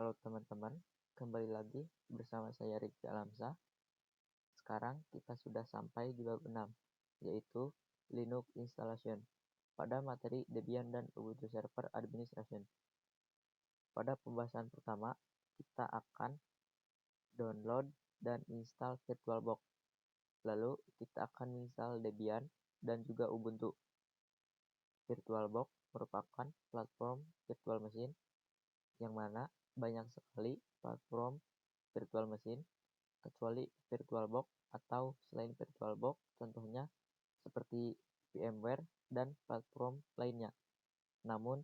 Halo teman-teman, kembali lagi bersama saya Rizky Alamsa. Sekarang kita sudah sampai di bab 6, yaitu Linux Installation, pada materi Debian dan Ubuntu Server Administration. Pada pembahasan pertama, kita akan download dan install VirtualBox. Lalu kita akan install Debian dan juga Ubuntu. VirtualBox merupakan platform virtual machine yang mana banyak sekali platform virtual machine kecuali VirtualBox atau selain VirtualBox, contohnya seperti VMware dan platform lainnya. Namun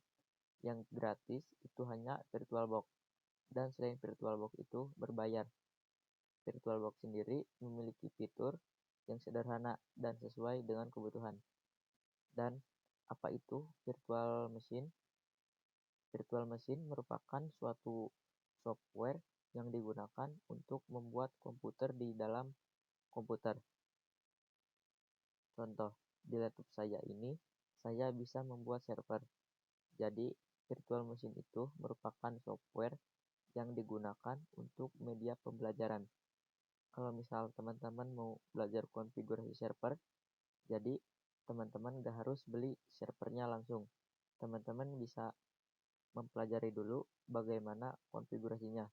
yang gratis itu hanya VirtualBox, dan selain VirtualBox itu berbayar. VirtualBox sendiri memiliki fitur yang sederhana dan sesuai dengan kebutuhan. Dan apa itu virtual machine? Virtual machine merupakan suatu software yang digunakan untuk membuat komputer di dalam komputer. Contoh, di laptop saya ini, saya bisa membuat server. Jadi, virtual machine itu merupakan software yang digunakan untuk media pembelajaran. Kalau misal teman-teman mau belajar konfigurasi server, jadi teman-teman gak harus beli servernya langsung. Teman-teman bisa mempelajari dulu bagaimana konfigurasinya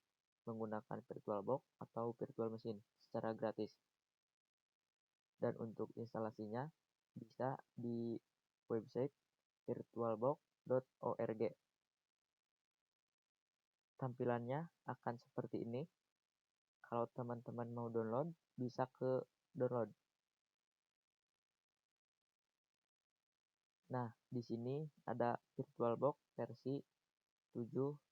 menggunakan VirtualBox atau virtual machine secara gratis. Dan untuk instalasinya bisa di website virtualbox.org. Tampilannya akan seperti ini. Kalau teman-teman mau download, bisa ke download. Nah, di sini ada VirtualBox versi 7.0.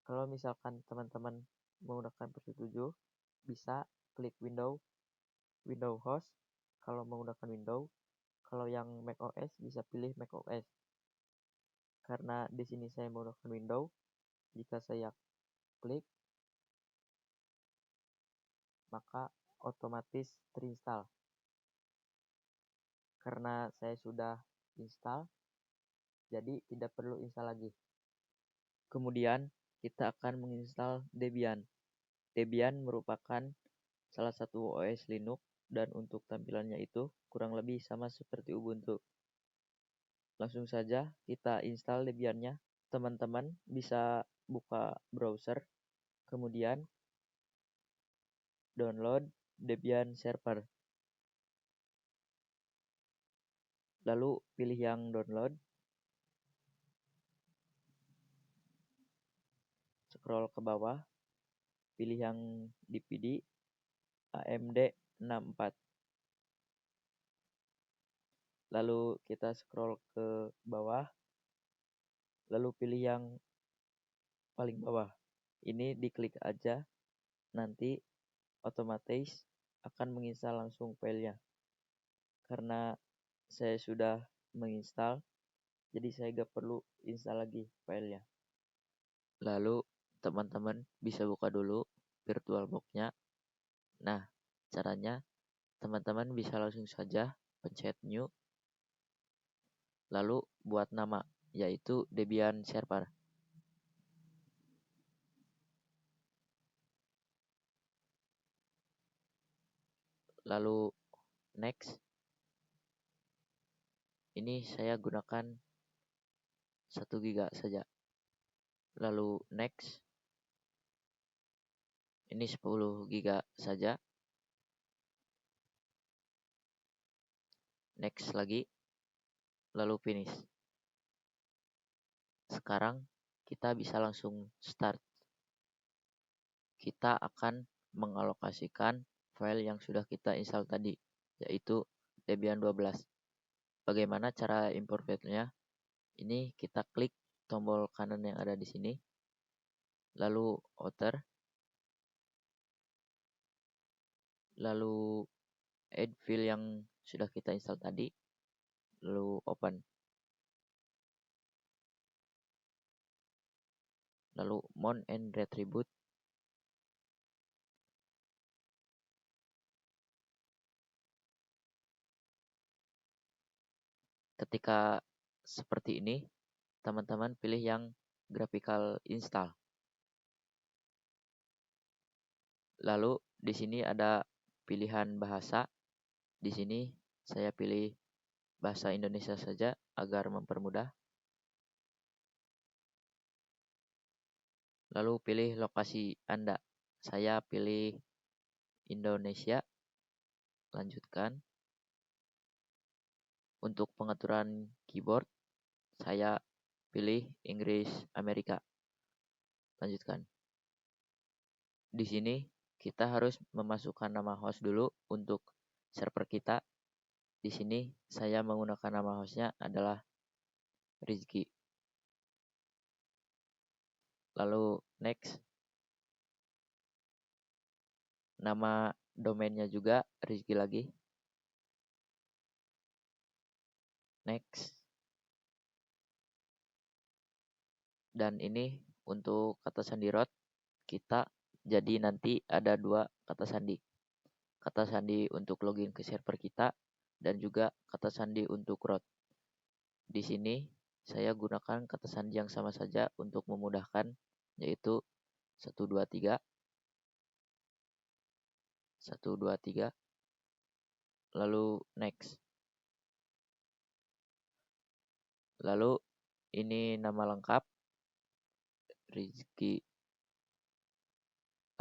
Kalau misalkan teman-teman menggunakan versi 7, bisa klik Windows host kalau menggunakan Windows. Kalau yang macOS bisa pilih macOS. Karena di sini saya menggunakan Windows, jika saya klik maka otomatis terinstall. Karena saya sudah install, jadi tidak perlu install lagi. Kemudian kita akan menginstal Debian. Debian merupakan salah satu OS Linux dan untuk tampilannya itu kurang lebih sama seperti Ubuntu. Langsung saja kita install Debiannya. Teman-teman bisa buka browser, kemudian download Debian Server. Lalu pilih yang download. Scroll ke bawah, pilih yang DVD AMD 64. Lalu kita scroll ke bawah, lalu pilih yang paling bawah. Ini diklik aja, nanti otomatis akan menginstal langsung filenya. Karena saya sudah menginstal, jadi saya gak perlu install lagi filenya. Lalu teman-teman bisa buka dulu VirtualBox-nya. Nah, caranya teman-teman bisa langsung saja pencet new, lalu buat nama, yaitu Debian Server. Lalu next. Ini saya gunakan 1 GB saja. Lalu next. Ini 10 GB saja. Next lagi. Lalu finish. Sekarang kita bisa langsung start. Kita akan mengalokasikan file yang sudah kita install tadi, yaitu Debian 12. Bagaimana cara import filenya? Ini kita klik tombol kanan yang ada di sini, lalu outer, lalu add file yang sudah kita install tadi, lalu open, lalu mount and retribute. Ketika seperti ini, teman-teman pilih yang graphical install. Lalu di sini ada pilihan bahasa. Di sini saya pilih bahasa Indonesia saja agar mempermudah. Lalu pilih lokasi Anda. Saya pilih Indonesia. Lanjutkan. Untuk pengaturan keyboard, saya pilih Inggris Amerika. Lanjutkan. Di sini kita harus memasukkan nama host dulu untuk server kita. Di sini saya menggunakan nama hostnya adalah Rizky. Lalu next. Nama domainnya juga Rizky lagi. Next. Dan ini untuk kata sandi root kita jadi nanti ada 2 kata sandi. Kata sandi untuk login ke server kita dan juga kata sandi untuk root. Di sini saya gunakan kata sandi yang sama saja untuk memudahkan, yaitu 123 123 lalu next. Lalu ini nama lengkap Rizky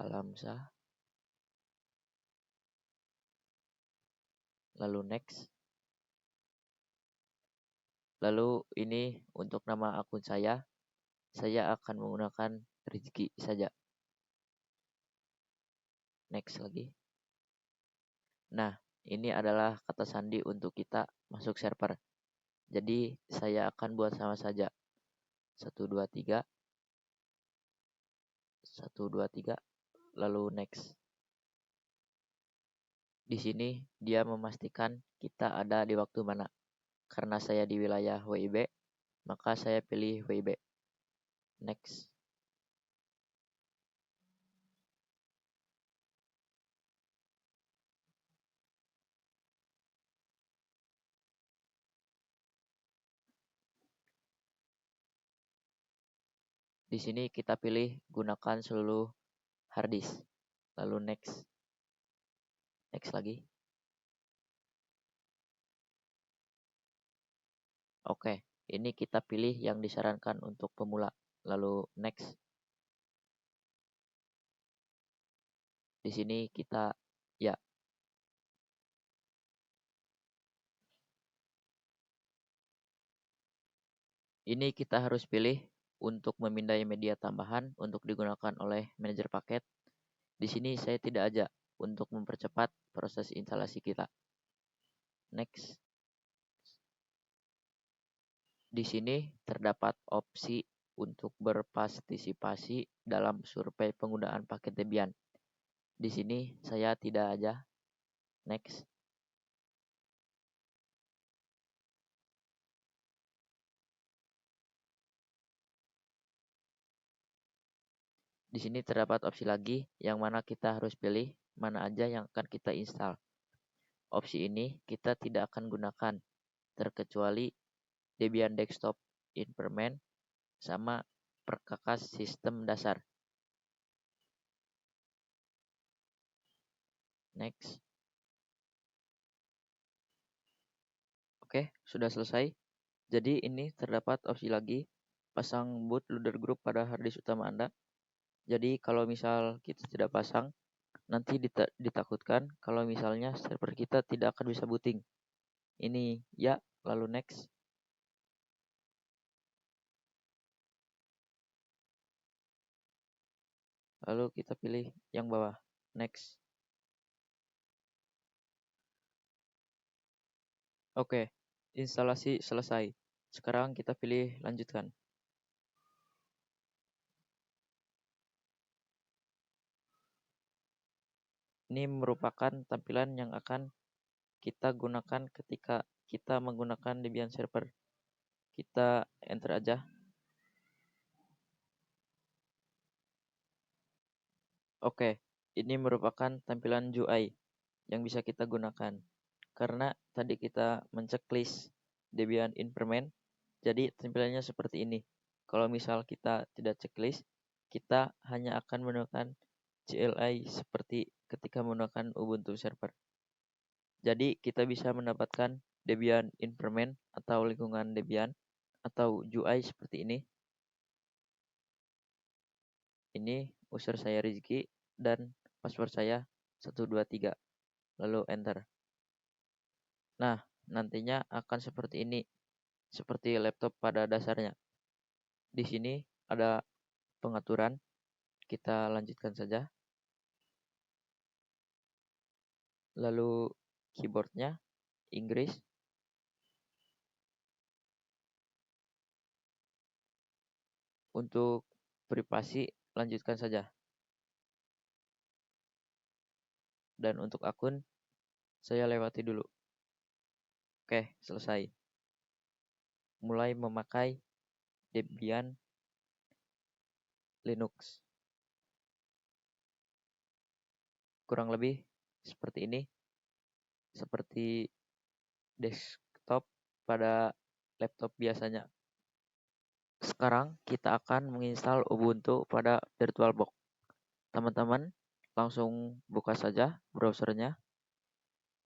Alamsyah. Lalu next. Lalu ini untuk nama akun saya akan menggunakan Rizky saja. Next lagi. Nah, ini adalah kata sandi untuk kita masuk server. Jadi saya akan buat sama saja. 123 lalu next. Di sini dia memastikan kita ada di waktu mana. Karena saya di wilayah WIB, maka saya pilih WIB. Next. Di sini kita pilih gunakan seluruh hard disk. Lalu next. Next lagi. Oke, ini kita pilih yang disarankan untuk pemula. Lalu next. Di sini kita ya. Ini kita harus pilih untuk memindai media tambahan untuk digunakan oleh manajer paket. Di sini saya tidak ajak untuk mempercepat proses instalasi kita. Next. Di sini terdapat opsi untuk berpartisipasi dalam survei penggunaan paket Debian. Di sini saya tidak aja. Next. Di sini terdapat opsi lagi yang mana kita harus pilih mana aja yang akan kita install. Opsi ini kita tidak akan gunakan terkecuali Debian Desktop Environment sama perkakas sistem dasar. Next. Oke, sudah selesai. Jadi ini terdapat opsi lagi pasang bootloader group pada harddisk utama Anda. Jadi kalau misal kita tidak pasang, nanti ditakutkan kalau misalnya server kita tidak akan bisa booting. Ini ya, lalu next. Lalu kita pilih yang bawah, next. Oke, instalasi selesai. Sekarang kita pilih lanjutkan. Ini merupakan tampilan yang akan kita gunakan ketika kita menggunakan Debian server. Kita enter aja. Oke, ini merupakan tampilan UI yang bisa kita gunakan. Karena tadi kita menceklis Debian Environment, Jadi tampilannya seperti ini. Kalau misal kita tidak checklist, kita hanya akan menemukan CLI seperti ketika menggunakan Ubuntu server. Jadi kita bisa mendapatkan Debian environment atau lingkungan Debian atau UI seperti ini. Ini user saya Rizky dan password saya 123. Lalu enter. Nah, nantinya akan seperti ini. Seperti laptop pada dasarnya. Di sini ada pengaturan. Kita lanjutkan saja. Lalu keyboardnya Inggris. Untuk privasi lanjutkan saja. Dan untuk akun saya lewati dulu. Oke, selesai. Mulai memakai Debian Linux. Kurang lebih seperti ini. Seperti desktop pada laptop biasanya. Sekarang kita akan menginstal Ubuntu pada VirtualBox. Teman-teman langsung buka saja browsernya.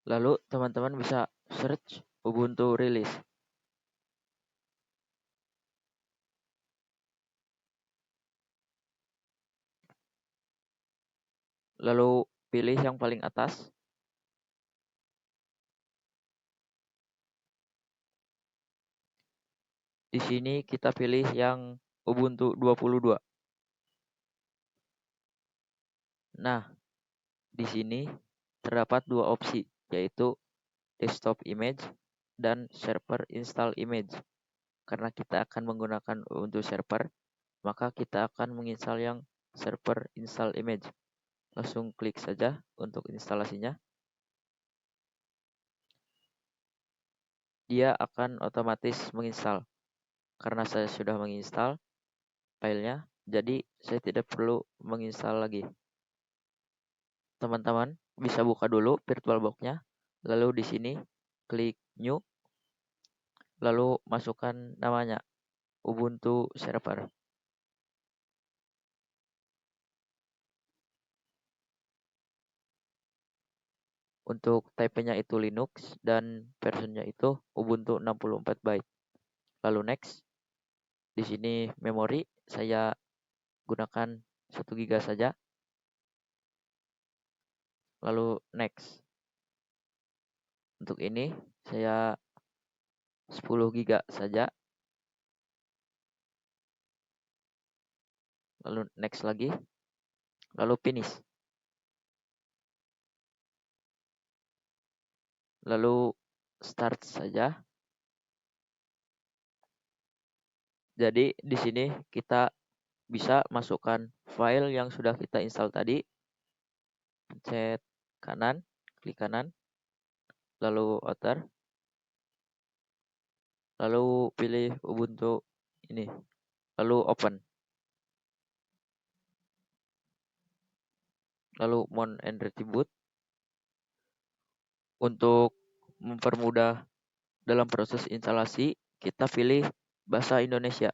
Lalu teman-teman bisa search Ubuntu release. Lalu pilih yang paling atas. Di sini kita pilih yang Ubuntu 22. Nah, di sini terdapat dua opsi, yaitu desktop image dan server install image. Karena kita akan menggunakan Ubuntu server, maka kita akan menginstal yang server install image. Langsung klik saja untuk instalasinya. Dia akan otomatis menginstal. Karena saya sudah menginstal filenya, jadi saya tidak perlu menginstal lagi. Teman-teman bisa buka dulu VirtualBox-nya, lalu di sini klik New, lalu masukkan namanya Ubuntu Server. Untuk type-nya itu Linux dan versinya itu Ubuntu 64 byte. Lalu next. Di sini memori saya gunakan 1 GB saja. Lalu next. Untuk ini saya 10 GB saja. Lalu next lagi. Lalu finish. Lalu start saja. Jadi di sini kita bisa masukkan file yang sudah kita install tadi. Pencet kanan, klik kanan, lalu outer, lalu pilih Ubuntu ini, lalu open, lalu mount and reboot. Untuk mempermudah dalam proses instalasi, kita pilih bahasa Indonesia.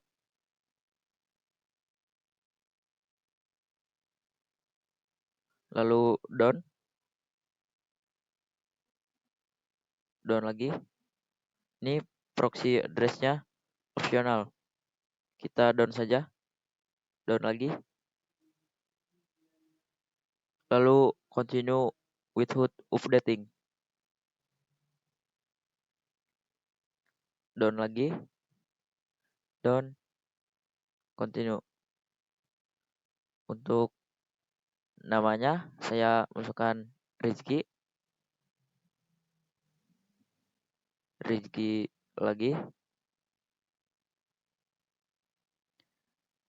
Lalu down lagi. Ini proxy address-nya opsional. Kita down saja, down lagi. Lalu continue without updating. Down lagi, down, continue. Untuk namanya saya masukkan Rizky lagi.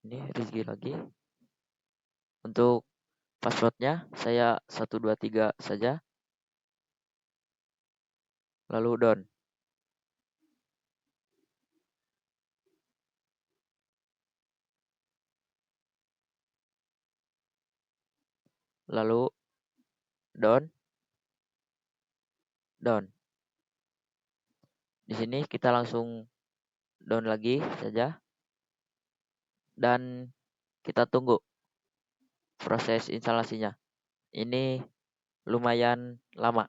Ini Rizky lagi. Untuk passwordnya saya 123 saja. Lalu down. Lalu down. Di sini kita langsung down lagi saja dan kita tunggu proses instalasinya. Ini lumayan lama.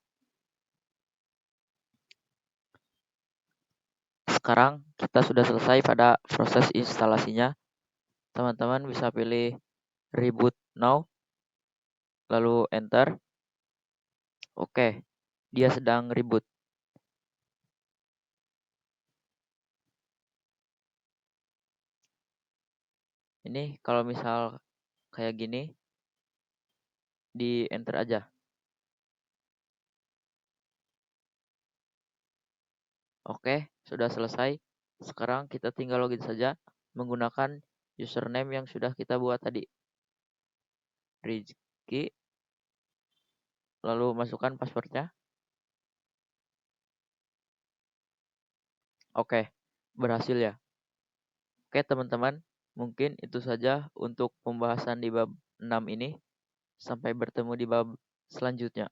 Sekarang kita sudah selesai pada proses instalasinya. Teman-teman bisa pilih reboot now, lalu enter. Oke, dia sedang reboot. Ini kalau misal kayak gini, di enter aja. Oke, sudah selesai. Sekarang kita tinggal login saja menggunakan username yang sudah kita buat tadi. Rizky, lalu masukkan passwordnya. Oke, berhasil ya. Oke teman-teman, mungkin itu saja untuk pembahasan di bab 6 ini. Sampai bertemu di bab selanjutnya.